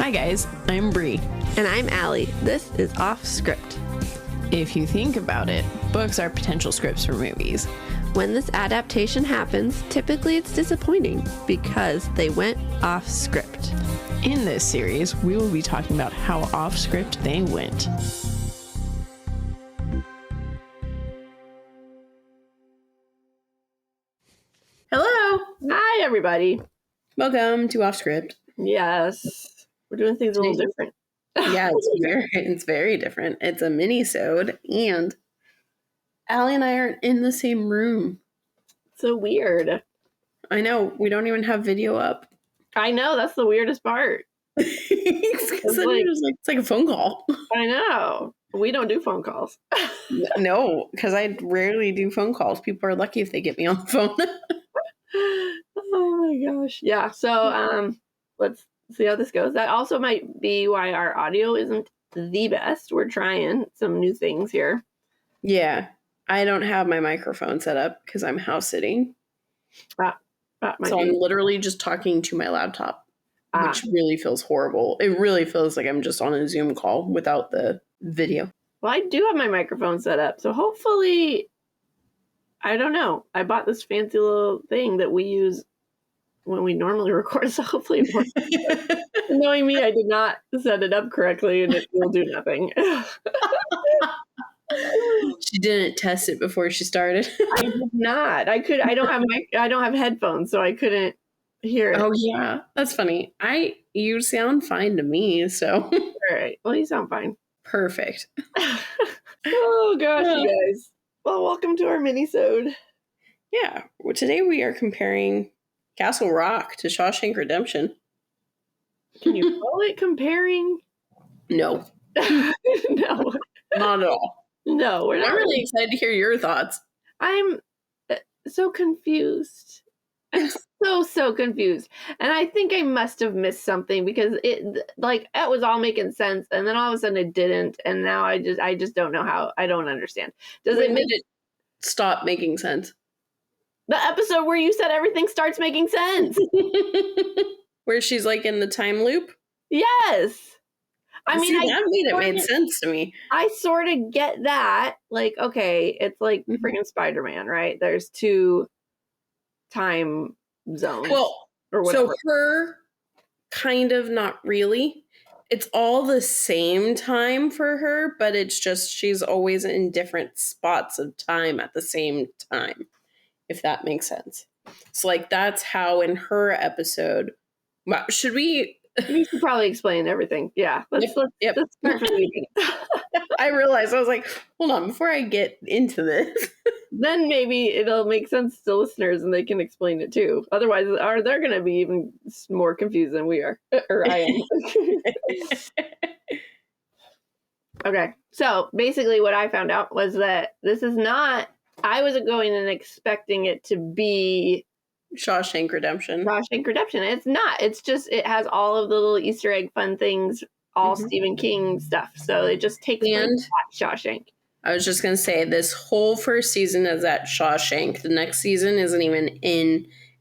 Hi guys, I'm Bri. And I'm Alli. This is Offscript. If you think about it, books are potential scripts for movies. When this adaptation happens, typically it's disappointing because they went off script. In this series, we will be talking about how off script they went. Hello. Hi, everybody. Welcome to Offscript. Yes. We're doing things a little different. Yeah, it's very different. It's a mini-sode, and Alli and I aren't in the same room. So weird. I know. We don't even have video up. I know. That's the weirdest part. It's like a phone call. I know. We don't do phone calls. No, because I rarely do phone calls. People are lucky if they get me on the phone. Oh my gosh. Yeah. So let's see how this goes. That also might be why our audio isn't the best. We're trying some new things here. Yeah. I don't have my microphone set up because I'm house sitting. So I'm literally just talking to my laptop, which really feels horrible. It really feels like I'm just on a Zoom call without the video. Well, I do have my microphone set up, so hopefully, I don't know. I bought this fancy little thing that we use when we normally record, so hopefully it works. Knowing me, I did not set it up correctly, and it will do nothing. She didn't test it before she started. I did not. I don't have headphones, so I couldn't hear it. Oh yeah, that's funny. You sound fine to me, so. All right. Well, you sound fine. Perfect. Oh gosh, you guys. Well, welcome to our mini-sode. Yeah. Well, today we are comparing Castle Rock to Shawshank Redemption. Can you call it comparing? No. No. Not at all. No, we're not. I'm really excited to hear your thoughts. I'm so confused. I'm so confused. And I think I must have missed something because it was all making sense, and then all of a sudden it didn't, and now I just don't know how. I don't understand. Did it stop making sense? The episode where you said everything starts making sense. Where she's like in the time loop? Yes. It made sense to me. I sort of get that. Like, okay, it's like freaking Spider-Man, right? There's two time zones. Well, or whatever. So her kind of not really. It's all the same time for her, but it's just she's always in different spots of time at the same time, if that makes sense. So like that's how in her episode. Wow, should we? You should probably explain everything. Yeah. Let's start from the beginning. I realized, I was like, hold on, before I get into this. Then maybe it'll make sense to listeners and they can explain it too. Otherwise, they're going to be even more confused than we are. Or I am. Okay. So basically what I found out was that this is not, I was going and expecting it to be Shawshank Redemption. It's not. It's just, it has all of the little Easter egg fun things, all Stephen King stuff. So it just takes place at Shawshank. I was just going to say, this whole first season is at Shawshank. The next season isn't even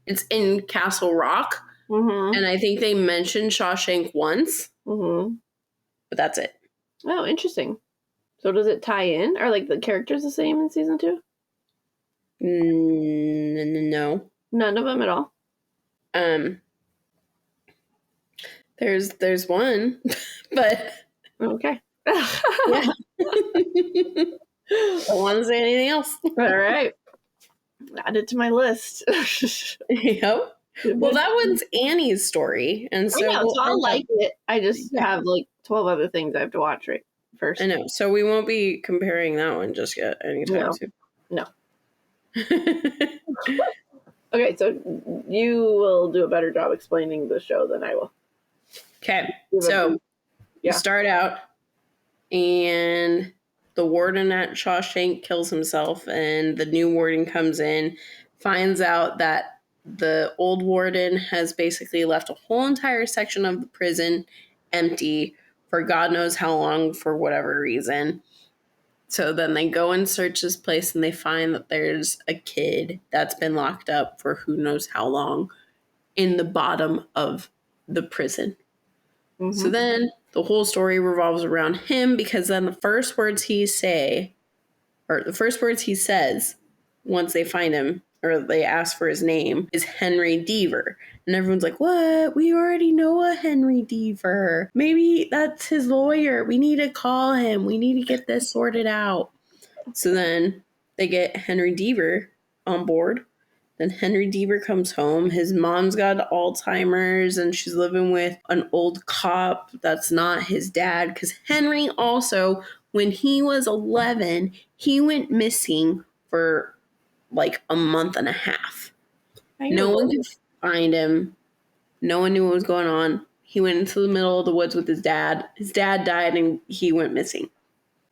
it's in Castle Rock. Mm-hmm. And I think they mentioned Shawshank once. Mm-hmm. But that's it. Oh, interesting. So does it tie in? Are like the characters the same in season 2? No. None of them at all. There's one, but okay. Yeah. I don't want to say anything else. All right. Add it to my list. Yep. Well, that one's Annie's story, and so I'll like it. I just have like 12 other things I have to watch first. I know. So we won't be comparing that one just yet anytime soon. No. Okay, so you will do a better job explaining the show than I will. Okay, so you start out, and the warden at Shawshank kills himself, and the new warden comes in, finds out that the old warden has basically left a whole entire section of the prison empty for God knows how long, for whatever reason. So then they go and search this place, and they find that there's a kid that's been locked up for who knows how long in the bottom of the prison. Mm-hmm. So then the whole story revolves around him, because then the first words he says once they find him or they ask for his name is Henry Deaver. And everyone's like, what? We already know a Henry Deaver. Maybe that's his lawyer. We need to call him. We need to get this sorted out. So then they get Henry Deaver on board. Then Henry Deaver comes home. His mom's got Alzheimer's and she's living with an old cop that's not his dad. Because Henry also, when he was 11, he went missing for like a month and a half. No one could find him. No one knew what was going on. He went into the middle of the woods with his dad. His dad died and he went missing.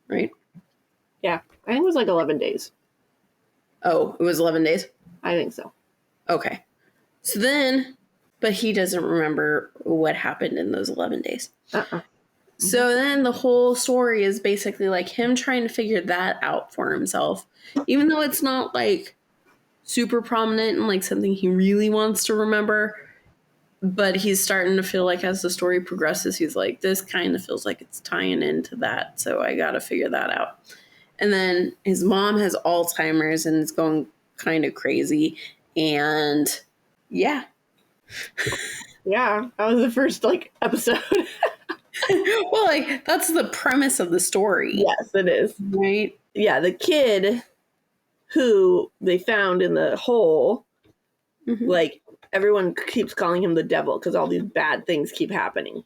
Right? Yeah. I think it was like 11 days. Oh, it was 11 days? I think so. Okay. So then, but he doesn't remember what happened in those 11 days. So then the whole story is basically like him trying to figure that out for himself, even though it's not like super prominent and like something he really wants to remember. But he's starting to feel like as the story progresses, he's like, this kind of feels like it's tying into that. So I got to figure that out. And then his mom has Alzheimer's and is going kind of crazy. And yeah. Yeah, that was the first like episode. Well, like that's the premise of the story. Yes, it is. Right? Yeah, the kid who they found in the hole, like everyone keeps calling him the devil because all these bad things keep happening.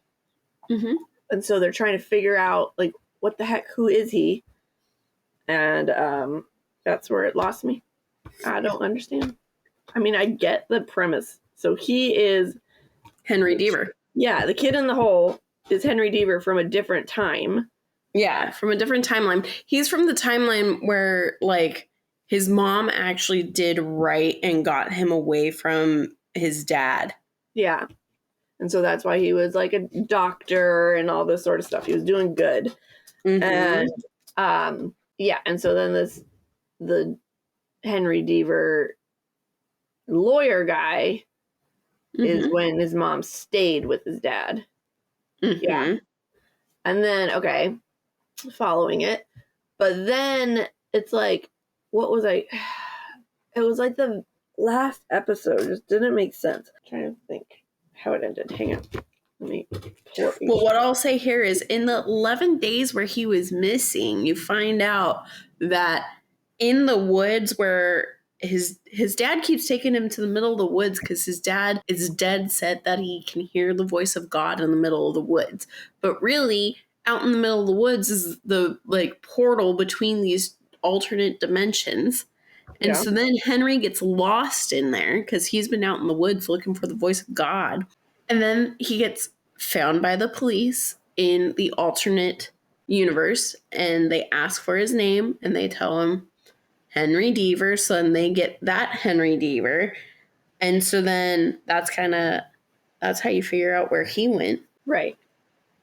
And so they're trying to figure out like what the heck, who is he? And that's where it lost me. I don't understand. I mean, I get the premise. So he is Henry Deaver. Yeah, the kid in the hole is Henry Deaver from a different time. Yeah, from a different timeline. He's from the timeline where, like, his mom actually did right and got him away from his dad. Yeah. And so that's why he was, like, a doctor and all this sort of stuff. He was doing good. And, yeah, and so then the Henry Deaver lawyer guy is when his mom stayed with his dad. Yeah. And then, okay, following it. But then it's like, what was I? It was like the last episode just didn't make sense. I'm trying to think how it ended. Hang on. Let me pull it. Well, what I'll say here is in the 11 days where he was missing, you find out that in the woods where his dad keeps taking him to the middle of the woods because his dad is dead set that he can hear the voice of God in the middle of the woods. But really, out in the middle of the woods is the like portal between these alternate dimensions. And so then Henry gets lost in there because he's been out in the woods looking for the voice of God. And then he gets found by the police in the alternate universe and they ask for his name and they tell him Henry Deaver. So then they get that Henry Deaver. And so then that's how you figure out where he went. Right.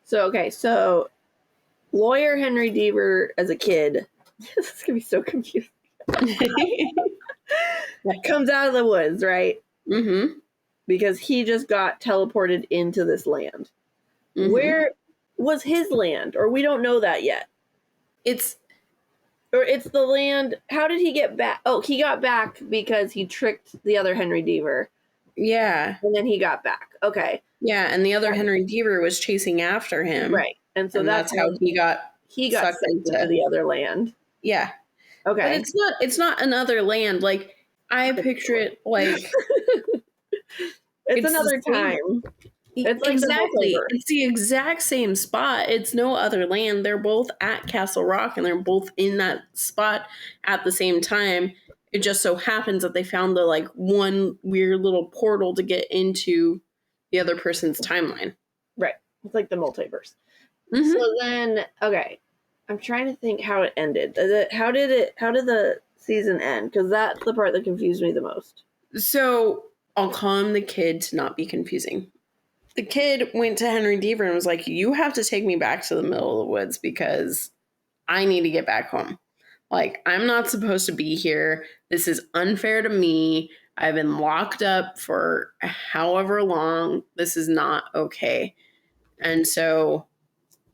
So, okay. So lawyer Henry Deaver as a kid, this is going to be so confusing. Comes out of the woods, right? Because he just got teleported into this land. Where was his land? Or we don't know that yet. It's the land. How did he get back? Oh, he got back because he tricked the other Henry Deaver. Yeah. And then he got back. Okay. Yeah, and the other Henry Deaver was chasing after him. Right. And so that's how he got sent into the other land. Yeah. Okay. But it's not another land. Like I picture it like it's another time. It's like exactly. It's the exact same spot. It's no other land. They're both at Castle Rock and they're both in that spot at the same time. It just so happens that they found the like one weird little portal to get into the other person's timeline. Right. It's like the multiverse. So then, okay, I'm trying to think how it ended. How did the season end? Because that's the part that confused me the most. So I'll call him the kid to not be confusing. The kid went to Henry Deaver and was like, you have to take me back to the middle of the woods because I need to get back home. Like, I'm not supposed to be here. This is unfair to me. I've been locked up for however long. This is not okay. And so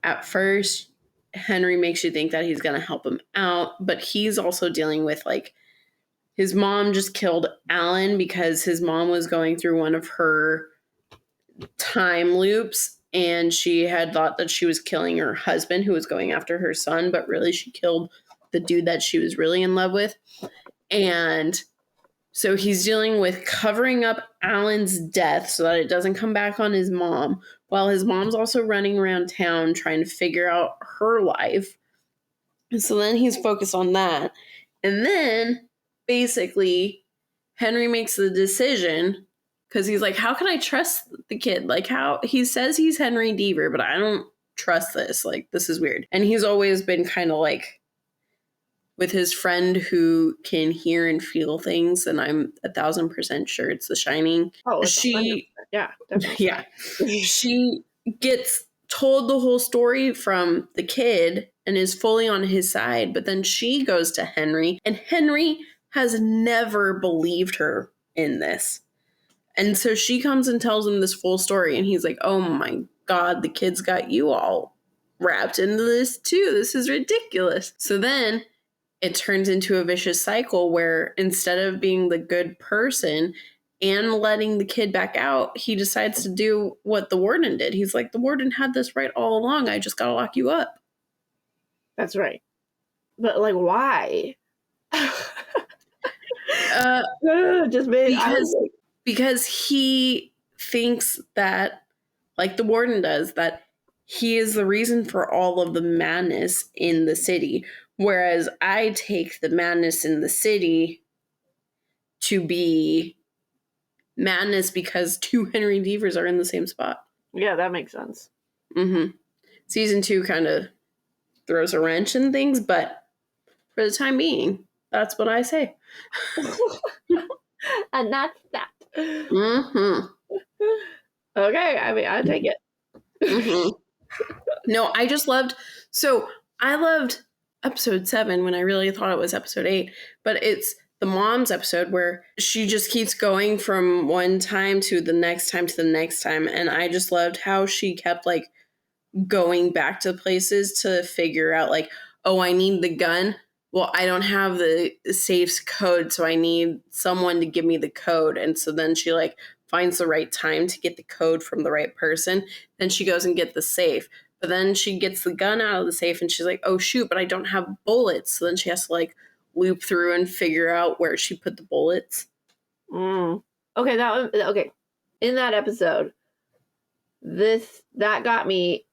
at first, Henry makes you think that he's going to help him out, but he's also dealing with like his mom just killed Alan because his mom was going through one of her time loops and she had thought that she was killing her husband who was going after her son, but really she killed the dude that she was really in love with. And so he's dealing with covering up Alan's death so that it doesn't come back on his mom, while his mom's also running around town trying to figure out her life. And so then he's focused on that. And then basically Henry makes the decision because he's like, how can I trust the kid? Like, how he says he's Henry Deaver, but I don't trust this. Like, this is weird. And he's always been kind of like with his friend who can hear and feel things, and I'm 1,000% sure it's The Shining. Oh, yeah, definitely. Yeah, she gets told the whole story from the kid and is fully on his side, but then she goes to Henry, and Henry has never believed her in this. And so she comes and tells him this full story, and he's like, oh my God, the kid's got you all wrapped into this too. This is ridiculous. So then it turns into a vicious cycle where instead of being the good person and letting the kid back out, he decides to do what the warden did. He's like, the warden had this right all along. I just got to lock you up. That's right. But like, why? Because he thinks that, like the warden does, that he is the reason for all of the madness in the city. Whereas I take the madness in the city to be madness because two Henry Deavers are in the same spot. Yeah, that makes sense. Mm-hmm. Season 2 kind of throws a wrench in things, but for the time being, that's what I say. And that's that. Mm-hmm. Okay, I mean, I take it. Mm-hmm. No, I just loved... So, I loved episode 7 when I really thought it was episode 8, but it's the mom's episode where she just keeps going from one time to the next time to the next time, and I just loved how she kept like going back to places to figure out like, oh, I need the gun. Well, I don't have the safe's code, so I need someone to give me the code. And so then she like finds the right time to get the code from the right person. Then she goes and get the safe. But then she gets the gun out of the safe and she's like, oh shoot, but I don't have bullets. So then she has to like loop through and figure out where she put the bullets. Okay, okay. In that episode, that got me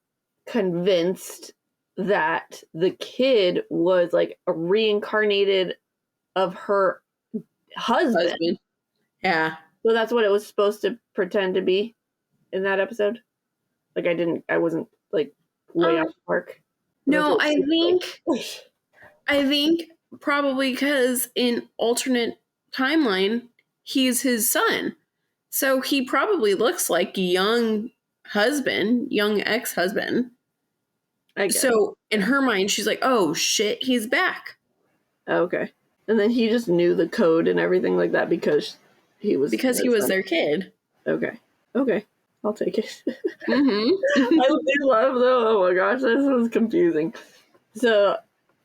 convinced that the kid was like a reincarnated of her husband. Yeah. So that's what it was supposed to pretend to be in that episode. Like I wasn't like way off the mark. No, I think probably because in alternate timeline, he's his son. So he probably looks like young ex-husband. So in her mind, she's like, oh shit, he's back. Okay. And then he just knew the code and everything like that because he was their kid. Okay. I'll take it. Mm-hmm. I do love though. Oh my gosh, this was confusing. So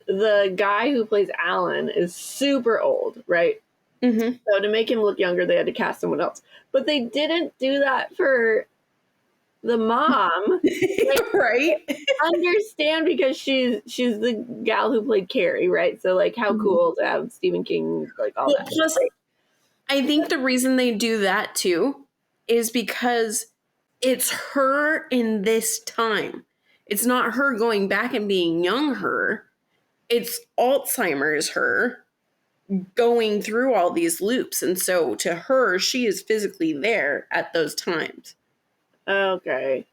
the guy who plays Alan is super old, right? Mm-hmm. So to make him look younger, they had to cast someone else. But they didn't do that for the mom. Like, right? Understand, because she's the gal who played Carrie, right? So like, how cool to have Stephen King, like all that. Plus, I think the reason they do that too is because it's her in this time. It's not her going back and being young her. It's Alzheimer's her going through all these loops. And so to her, she is physically there at those times. Okay.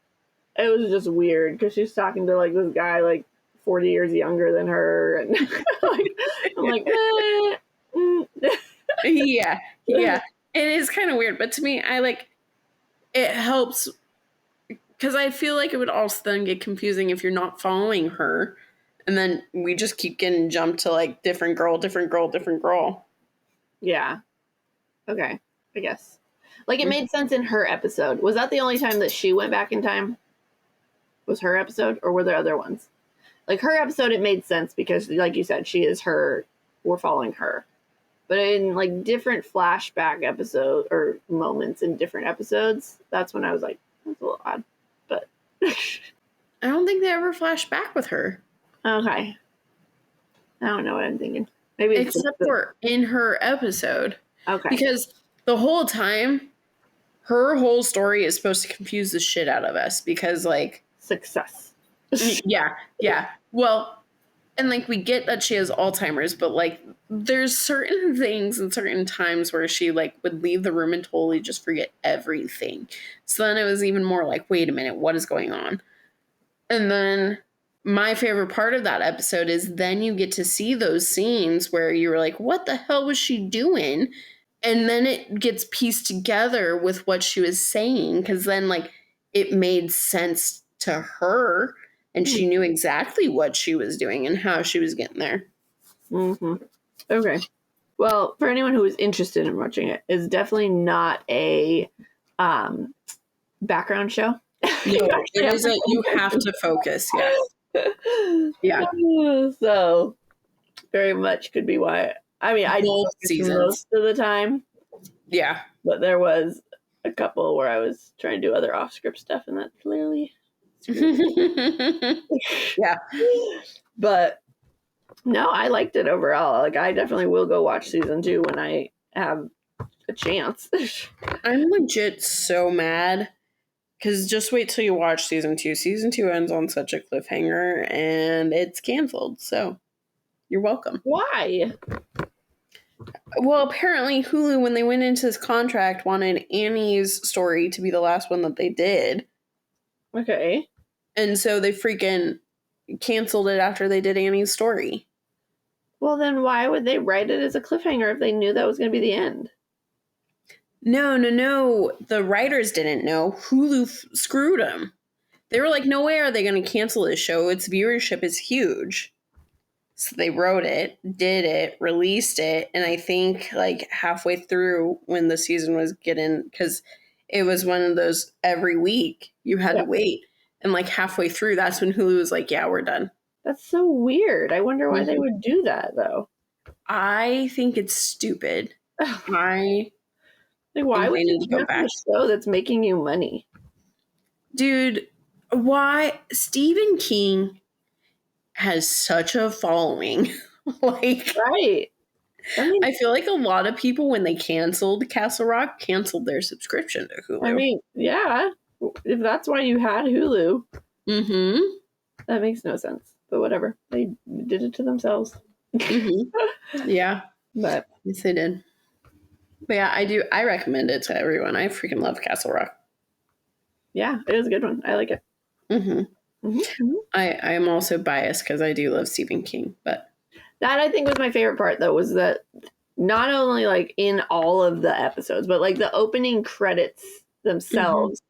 It was just weird because she's talking to like this guy like 40 years younger than her. And I'm like, Yeah. It is kind of weird. But to me, it helps because I feel like it would also then get confusing if you're not following her. And then we just keep getting jumped to like different girl. Yeah. Okay. I guess. Like it made sense in her episode. Was that the only time that she went back in time? was her episode, or were there other ones? Like her episode, it made sense because, like you said, she is her. We're following her. But in like different flashback episodes or moments in different episodes, that's when I was like, that's a little odd. But I don't think they ever flashed back with her. Okay. I don't know what I'm thinking. Maybe it's except for in her episode. Okay. Because the whole time, her whole story is supposed to confuse the shit out of us because, like... Success. Yeah. Well, and, like, we get that she has Alzheimer's, but, like, there's certain things and certain times where she, like, would leave the room and totally just forget everything. So then it was even more like, wait a minute, what is going on? And then my favorite part of that episode is then you get to see those scenes where you're like, what the hell was she doing? And then it gets pieced together with what she was saying, because then, like, it made sense to her, and she knew exactly what she was doing and how she was getting there. Mm-hmm. Okay. Well, for anyone who is interested in watching it, it's definitely not a background show. No, it is you have to focus, yeah. So, very much could be why. I mean, I both seasons most of the time. Yeah. But there was a couple where I was trying to do other off-script stuff, and that clearly... Yeah. But no, I liked it overall. Like, I definitely will go watch season 2 when I have a chance. I'm legit so mad because just wait till you watch season 2. Season 2 ends on such a cliffhanger and it's canceled. So you're welcome. Why? Well, apparently Hulu, when they went into this contract, wanted Annie's story to be the last one that they did. Okay. And so they freaking canceled it after they did Annie's story. Well, then why would they write it as a cliffhanger if they knew that was going to be the end? No. The writers didn't know. Hulu screwed them. They were like, no way are they going to cancel this show. Its viewership is huge. So they wrote it, did it, released it. And I think like halfway through when the season was getting, because it was one of those every week you had to wait. And like halfway through, that's when Hulu was like, yeah, we're done. That's so weird. I wonder why they would do that, though. I think it's stupid. Why would you go back? A show that's making you money? Dude, why? Stephen King has such a following. Like, right. I feel like a lot of people, when they canceled Castle Rock, canceled their subscription to Hulu. I mean, yeah. If that's why you had Hulu. Mm-hmm. That makes no sense. But whatever. They did it to themselves. Mm-hmm. Yeah. But yes, they did. But yeah, I recommend it to everyone. I freaking love Castle Rock. Yeah, it is a good one. I like it. Mm-hmm. Mm-hmm. I am also biased because I do love Stephen King, but that I think was my favorite part though, was that not only like in all of the episodes, but like the opening credits themselves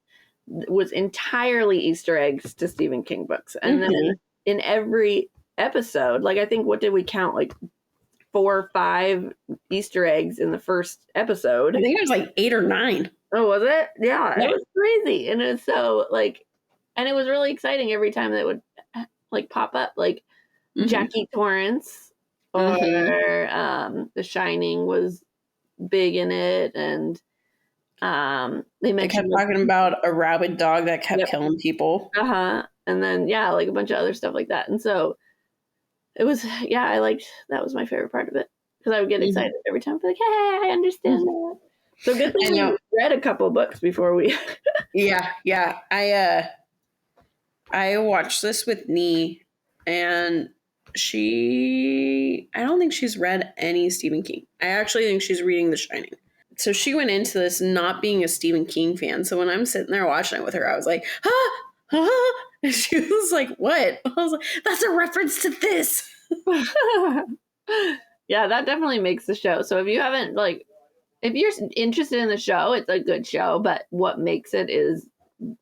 was entirely Easter eggs to Stephen King books. And then in every episode, like I think, what did we count? Like 4 or 5 Easter eggs in the first episode. I think it was like 8 or 9. Oh, was it? Yeah. It was crazy. And it's so like, and it was really exciting every time that would like pop up, like Jackie Torrance or The Shining was big in it. And they kept talking about a rabid dog that kept killing people. And then like a bunch of other stuff like that. And so it was, I liked, that was my favorite part of it, because I would get excited every time. I'd be like, hey, I understand that. So good thing we read a couple books before we. Yeah. I watched this with Nee, and I don't think she's read any Stephen King. I actually think she's reading The Shining. So she went into this not being a Stephen King fan. So when I'm sitting there watching it with her, I was like, and she was like, what? I was like, that's a reference to this. Yeah, that definitely makes the show. So if you haven't, like, if you're interested in the show, it's a good show. But what makes it is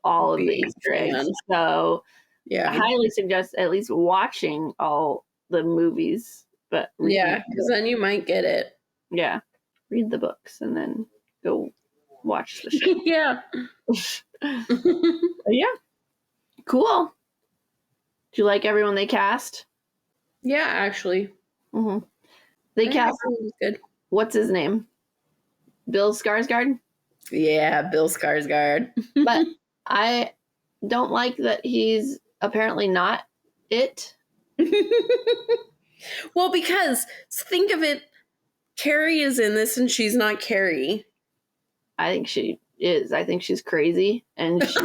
all of the Easter eggs. So I highly suggest at least watching all the movies. But because then you might get it. Yeah. Read the books and then go watch the show. Yeah. Yeah. Cool. Do you like everyone they cast? Yeah, actually. Mm-hmm. They cast. Good. What's his name? Bill Skarsgård? Yeah, Bill Skarsgård. But I don't like that he's apparently not it. Well, because think of it, Carrie is in this and she's not Carrie. I think she is. I think she's crazy, and she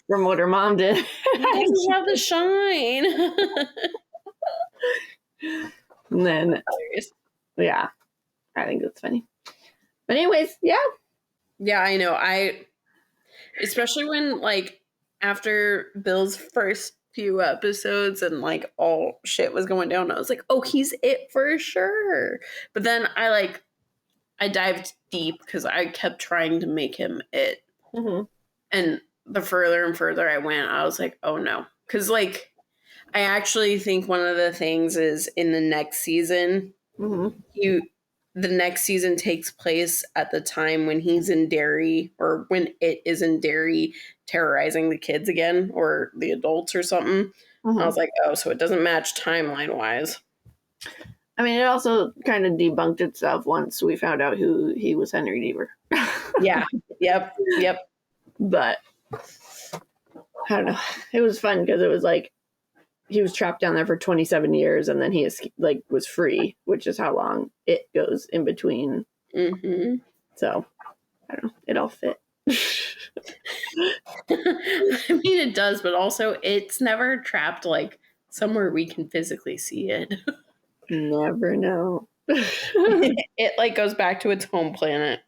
from what her mom did. She have the shine. And then, yeah, I think that's funny. But anyways, yeah. Yeah, I know. Especially when, like, after Bill's first few episodes and, like, all shit was going down, I was like, oh, he's it for sure. But then I dived deep because I kept trying to make him it. Mm-hmm. And the further and further I went, I was like, oh no. Because, like, I actually think one of the things is in the next season, the next season takes place at the time when he's in Derry, or when it is in Derry, terrorizing the kids again, or the adults or something. Mm-hmm. I was like, oh, so it doesn't match timeline wise. I mean, it also kind of debunked itself once we found out who he was, Henry Deaver. Yeah. Yep. But I don't know. It was fun because it was like he was trapped down there for 27 years and then he was free, which is how long it goes in between. Mm-hmm. So I don't know. It all fit. I mean, it does, but also it's never trapped like somewhere we can physically see it. Never know. It like goes back to its home planet.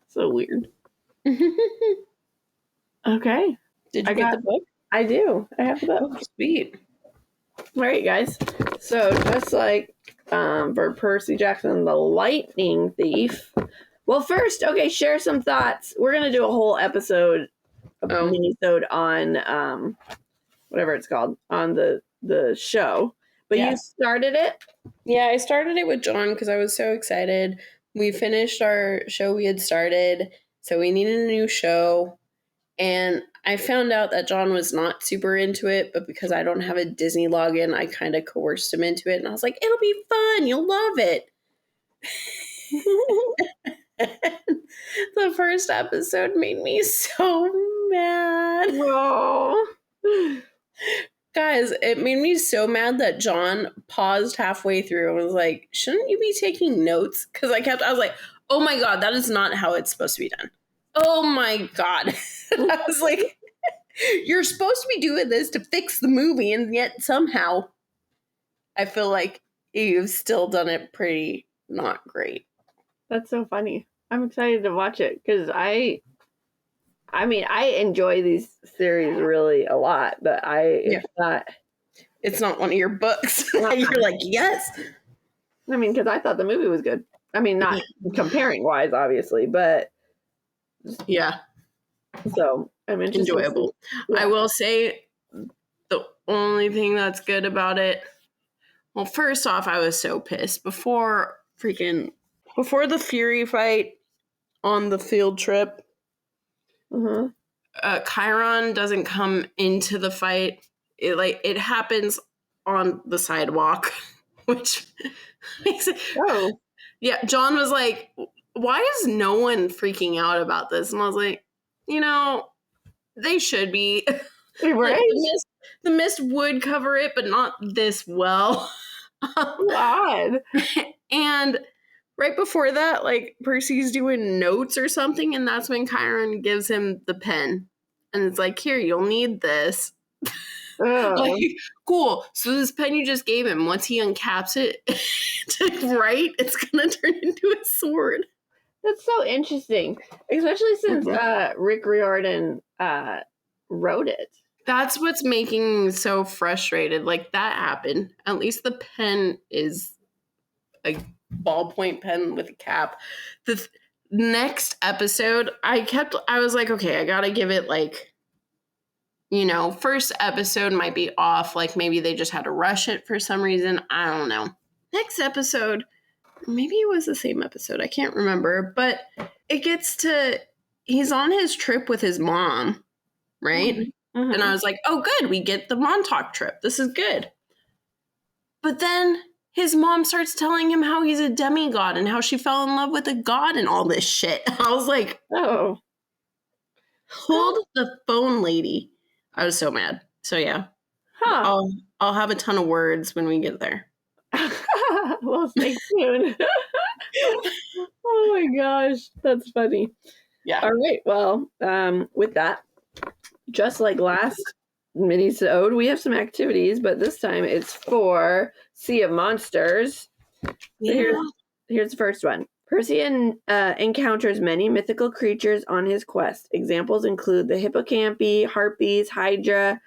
So weird. Okay. Did you get the book? I do. I have the book. Oh, sweet. All right, guys. So just like for Percy Jackson, the Lightning Thief. Well, first, okay, share some thoughts. We're going to do a whole episode, minisode on whatever it's called, on the show. But you started it? Yeah, I started it with John because I was so excited. We finished our show we had started, so we needed a new show. And I found out that John was not super into it, but because I don't have a Disney login, I kind of coerced him into it. And I was like, it'll be fun. You'll love it. The first episode made me so mad. Whoa. Guys, it made me so mad that John paused halfway through and was like, shouldn't you be taking notes? Because I was like, oh my God, that is not how it's supposed to be done. Oh my God. I was like, you're supposed to be doing this to fix the movie, and yet somehow I feel like you've still done it pretty not great. That's so funny. I'm excited to watch it because I enjoy these series really a lot, but it's not one of your books. You're like, yes. I mean, because I thought the movie was good. I mean, not comparing wise, obviously, but yeah. So I'm interested. Enjoyable. Yeah. I will say the only thing that's good about it. Well, first off, I was so pissed before the Fury fight on the field trip. Mm-hmm. Chiron doesn't come into the fight. It happens on the sidewalk, which makes it. Oh, yeah. John was like, "Why is no one freaking out about this?" And I was like, they should be. Right? The mist would cover it, but not this well. God. And right before that, like, Percy's doing notes or something, and that's when Chiron gives him the pen. And it's like, here, you'll need this. Like, cool. So this pen you just gave him, once he uncaps it to write, it's going to turn into a sword. That's so interesting, especially since Rick Riordan wrote it. That's what's making me so frustrated. Like, that happened. At least the pen is a ballpoint pen with a cap. The next episode, I was like, okay, I gotta give it like, first episode might be off. Like, maybe they just had to rush it for some reason. I don't know. Next episode, maybe it was the same episode. I can't remember. But it gets to, he's on his trip with his mom, right? Mm-hmm. Mm-hmm. And I was like, oh, good. We get the Montauk trip. This is good. But then his mom starts telling him how he's a demigod and how she fell in love with a god and all this shit. I was like, oh, hold the phone, lady. I was so mad. So yeah, I'll have a ton of words when we get there. Well, stay tuned. Oh my gosh, that's funny. Yeah. All right. Well, with that, just like last minisode, we have some activities, but this time it's for Sea of Monsters. Yeah. So here's the first one. Percy encounters many mythical creatures on his quest. Examples include the hippocampi, harpies, hydra,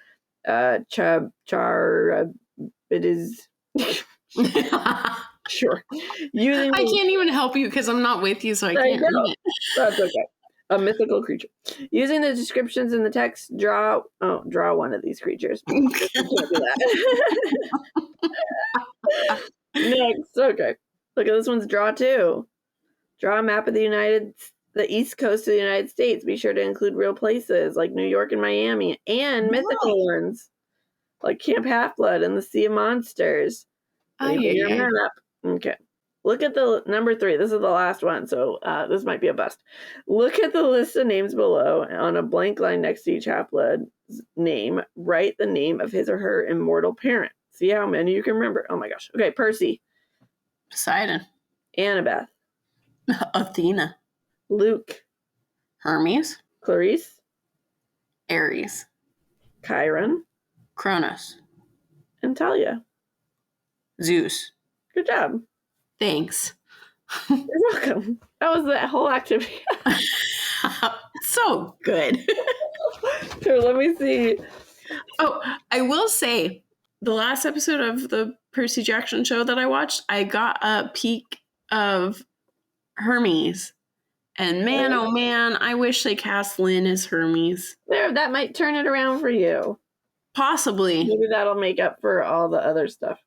Sure. I can't even help you because I'm not with you, so I can't read it. That's okay. A mythical creature. Using the descriptions in the text, draw one of these creatures. Can't do that. Next, okay. Look at this one's draw two. Draw a map of the East Coast of the United States. Be sure to include real places like New York and Miami, and mythical ones like Camp Half-Blood and the Sea of Monsters. Your map. Okay. Look at the number 3. This is the last one, so this might be a bust. Look at the list of names below. On a blank line next to each Half-Blood's name, write the name of his or her immortal parent. See how many you can remember. Oh my gosh. Okay, Percy. Poseidon. Annabeth. Athena. Luke. Hermes. Clarice. Ares. Chiron. Cronus. And Talia. Zeus. Good job. Thanks. You're welcome. That was the whole activity. So good. Here, let me see. Oh, I will say, the last episode of the Percy Jackson show that I watched, I got a peek of Hermes. And man, oh man, I wish they cast Lynn as Hermes. There, that might turn it around for you. Possibly. Maybe that'll make up for all the other stuff.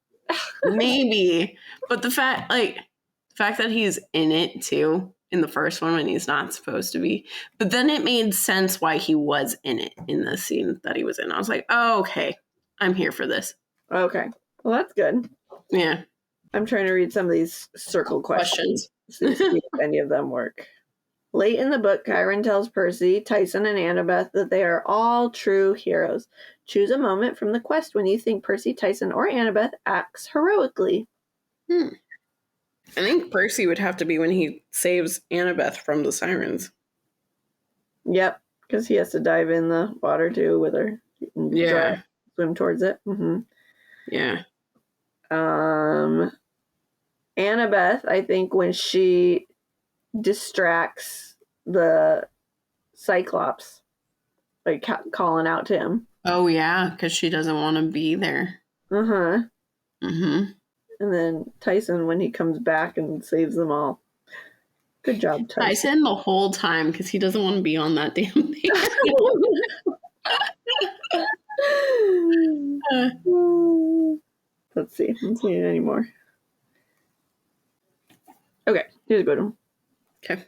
Maybe. But the fact that he's in it too, in the first one when he's not supposed to be. But then it made sense why he was in it in the scene that he was in. I was like, oh, okay. I'm here for this. Okay. Well, that's good. Yeah. I'm trying to read some of these circle questions. See if any of them work. Late in the book, Chiron tells Percy, Tyson, and Annabeth that they are all true heroes. Choose a moment from the quest when you think Percy, Tyson, or Annabeth acts heroically. I think Percy would have to be when he saves Annabeth from the sirens. Yep, because he has to dive in the water too with her. Yeah. Swim towards it. Mm-hmm. Yeah. Annabeth, I think when she distracts the Cyclops, like calling out to him. Oh, yeah, because she doesn't want to be there. Uh-huh. Mm-hmm. And then Tyson when he comes back and saves them all. Good job, Tyson. Tyson the whole time because he doesn't want to be on that damn thing. Let's see. I'm not seeing it anymore. Okay, here's a good one. Okay.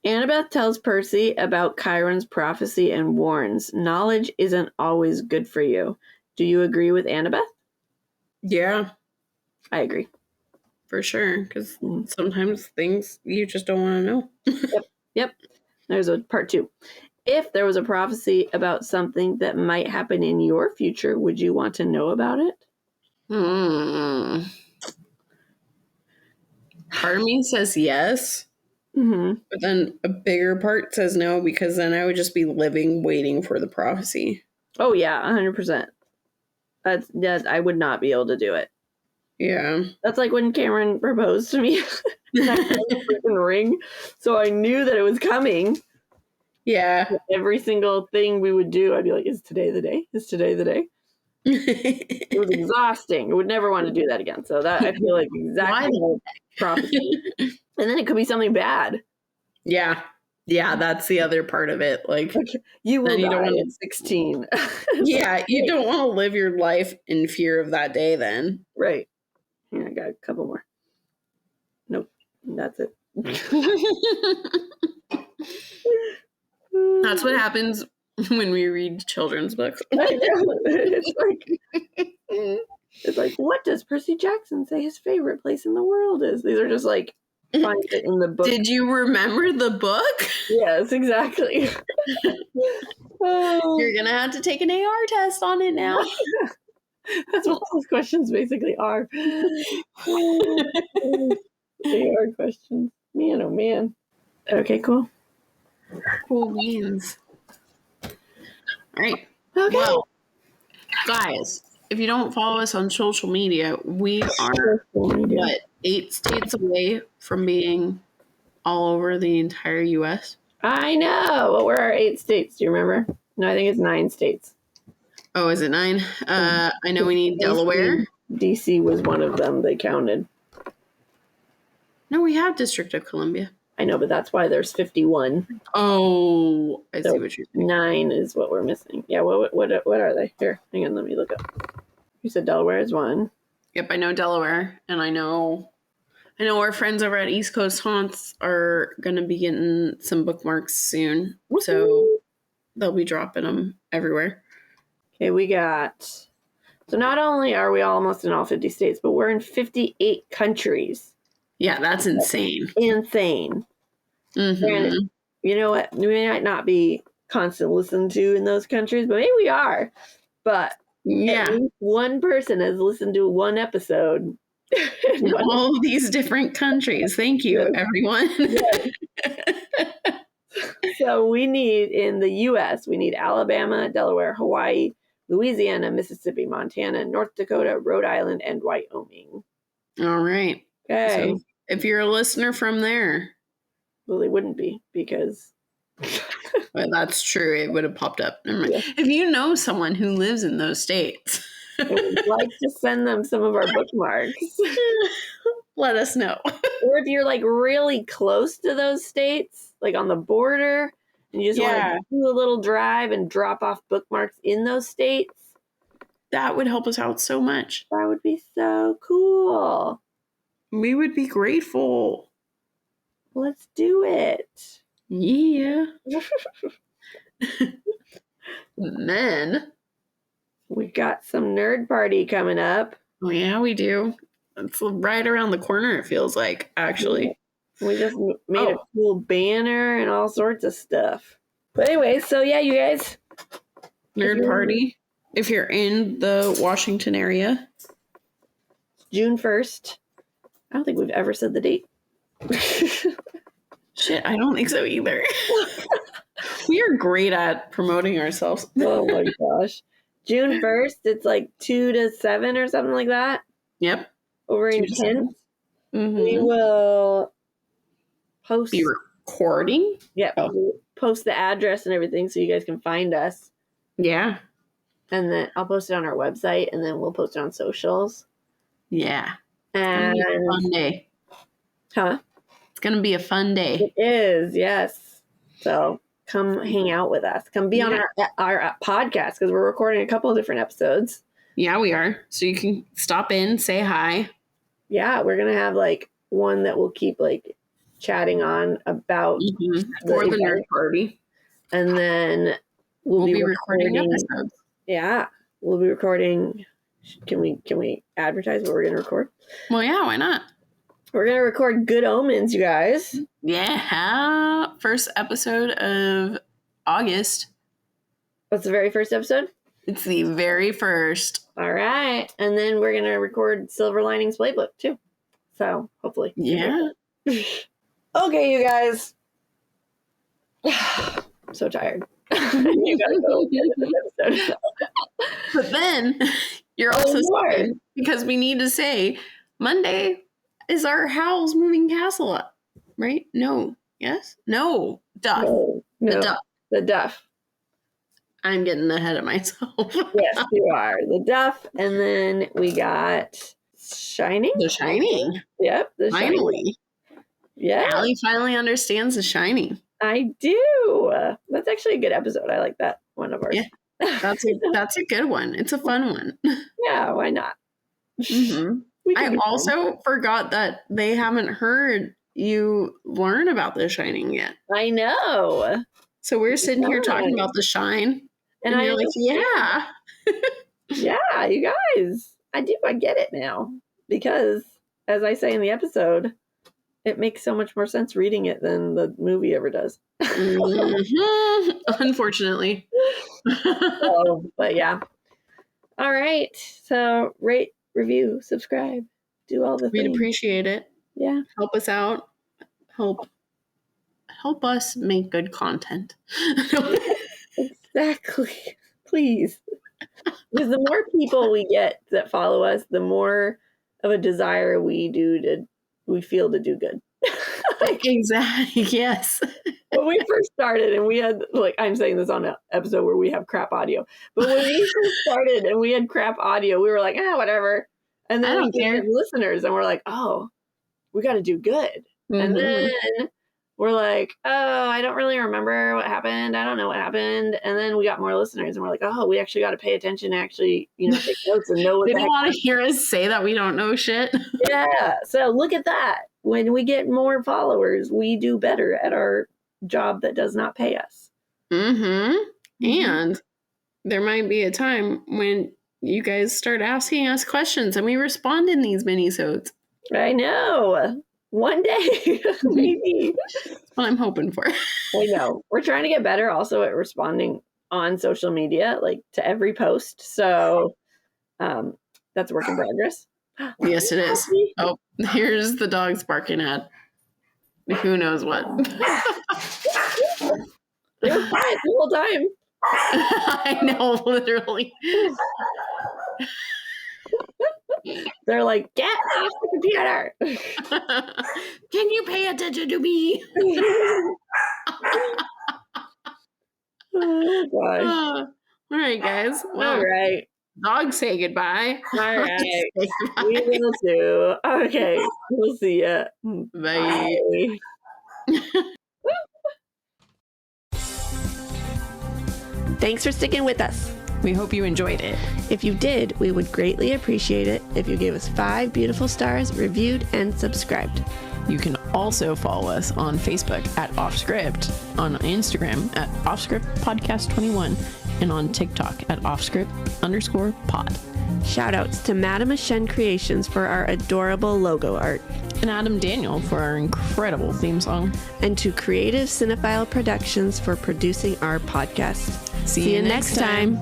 Annabeth tells Percy about Chiron's prophecy and warns, knowledge isn't always good for you. Do you agree with Annabeth? Yeah. I agree. For sure, because sometimes things you just don't want to know. Yep. There's a part 2. If there was a prophecy about something that might happen in your future, would you want to know about it? Part of me says yes, but then a bigger part says no, because then I would just be living waiting for the prophecy. Oh, yeah, 100%. That's I would not be able to do it. Yeah. That's like when Cameron proposed to me. And I had a freaking ring, so I knew that it was coming. Yeah. Every single thing we would do, I'd be like, is today the day? Is today the day? It was exhausting. I would never want to do that again. So that I feel like exactly prophecy. And then it could be something bad. Yeah. Yeah, that's the other part of it. Like you will die at 16. Yeah, you don't want to live your life in fear of that day then. Right. Here, I got a couple more. Nope. That's it. That's what happens when we read children's books. I know. It's like, what does Percy Jackson say his favorite place in the world is? These are just like, find it in the book. Did you remember the book? Yes, exactly. You're going to have to take an AR test on it now. That's what those questions basically are. AR questions. Man, oh man. Okay, cool. Cool beans. All right. Okay. Well, guys, if you don't follow us on social media, we are, 8 states away from being all over the entire U.S.? I know. What were our 8 states? Do you remember? No, I think it's 9 states. Oh, is it 9? I know we need Delaware. DC was one of them they counted. No, we have District of Columbia. I know, but that's why there's 51. Oh, I see what you're saying. 9 is what we're missing. Yeah, what are they? Here, hang on, let me look up. You said Delaware is 1. Yep, I know Delaware, and I know our friends over at East Coast Haunts are going to be getting some bookmarks soon. Woo-hoo. So they'll be dropping them everywhere. Okay, we got... So not only are we almost in all 50 states, but we're in 58 countries. Yeah, that's insane. Insane. Mm-hmm. And you know what? We may not be constant listened to in those countries, but maybe we are. But at least one person has listened to one episode. In all these different countries. Thank you, everyone. Yes. So we need, in the U.S., we need Alabama, Delaware, Hawaii, Louisiana, Mississippi, Montana, North Dakota, Rhode Island, and Wyoming. All right. Okay. So if you're a listener from there. Well, they wouldn't be, because... Well, that's true. It would have popped up. Never mind. Yeah. If you know someone who lives in those states... We'd like to send them some of our bookmarks. Let us know. Or if you're like really close to those states, like on the border, and you just want to do a little drive and drop off bookmarks in those states. That would help us out so much. That would be so cool. We would be grateful. Let's do it. Yeah. Then... we got some nerd party coming up. Oh, yeah, we do. It's right around the corner, it feels like, actually. We just made a cool banner and all sorts of stuff. But anyway, so yeah, you guys. Nerd party. If you're in the Washington area. June 1st. I don't think we've ever said the date. Shit, I don't think so either. We are great at promoting ourselves. Oh my gosh. June 1st, it's like 2 to 7 or something like that. Yep. Over in Kent. We will post. Be recording? Yeah. We'll post the address and everything so you guys can find us. Yeah. And then I'll post it on our website, and then we'll post it on socials. Yeah. And it's gonna be a fun day. Huh? It's going to be a fun day. It is, yes. So come hang out with us. Come be on our podcast, because we're recording a couple of different episodes. Yeah, we are. So you can stop in, say hi. Yeah, we're going to have like one that we'll keep like chatting on about for the nerd party. And then we'll be recording episodes. Yeah, we'll be recording. Can we advertise what we're going to record? Well, yeah, why not? We're going to record Good Omens, you guys. Yeah. First episode of August. What's the very first episode? It's the very first. All right. And then we're going to record Silver Linings Playbook, too. So, hopefully. Yeah. Okay, you guys. I'm so tired. You got to go get this episode. But then, you're also sorry, because we need to say, Monday is our Howl's Moving Castle up, right? No. Yes? No. Duff. No. The Duff. I'm getting ahead of myself. Yes, you are. The Duff. And then we got Shining. The Shining. Yep. The Finally. Shining. Yeah. Allie finally understands The Shining. I do. That's actually a good episode. I like that one of ours. Yeah. That's a good one. It's a fun one. Yeah, why not? Mm-hmm. I also forgot that they haven't heard you learn about The Shining yet. I know. So we're sitting here talking about The Shine. And you're like, yeah. Yeah, you guys. I get it now. Because, as I say in the episode, it makes so much more sense reading it than the movie ever does. Unfortunately. But yeah. All right. So rate, review, subscribe, do all the things. We'd appreciate it. Yeah. Help us out. Help us make good content. Exactly. Please. Because the more people we get that follow us, the more of a desire we feel to do good. Exactly. Yes. When we first started and we had, like, I'm saying this on an episode where we have crap audio, but when we first started and we had crap audio, we were like, whatever. And then we had listeners and we're like, oh, we got to do good. Mm-hmm. And then we're like, oh, I don't really remember what happened. I don't know what happened. And then we got more listeners and we're like, oh, we actually got to pay attention and actually, take notes and know what they don't want to hear us say that we don't know shit. Yeah. So look at that. When we get more followers, we do better at our job that does not pay us. Mm-hmm. And there might be a time when you guys start asking us questions and we respond in these minisodes. I know. One day, maybe. That's what I'm hoping for. I know. We're trying to get better also at responding on social media, like to every post. So that's a work in progress. Yes, it is. Oh, here's the dogs barking at who knows what. They were quiet the whole time. I know, literally. They're like, get off the computer. Can you pay attention to me? Oh, gosh. All right, guys. Well, all right. Dogs say goodbye. All right. Goodbye. We will too. Okay. We'll see ya. Bye. Thanks for sticking with us. We hope you enjoyed it. If you did, we would greatly appreciate it if you gave us 5 beautiful stars, reviewed, and subscribed. You can also follow us on Facebook at Offscript, on Instagram at Offscript Podcast 21, and on TikTok at Offscript_pod. Shoutouts to Madame Shen Creations for our adorable logo art. And Adam Daniel for our incredible theme song. And to Creative Cinephile Productions for producing our podcast. See you next time.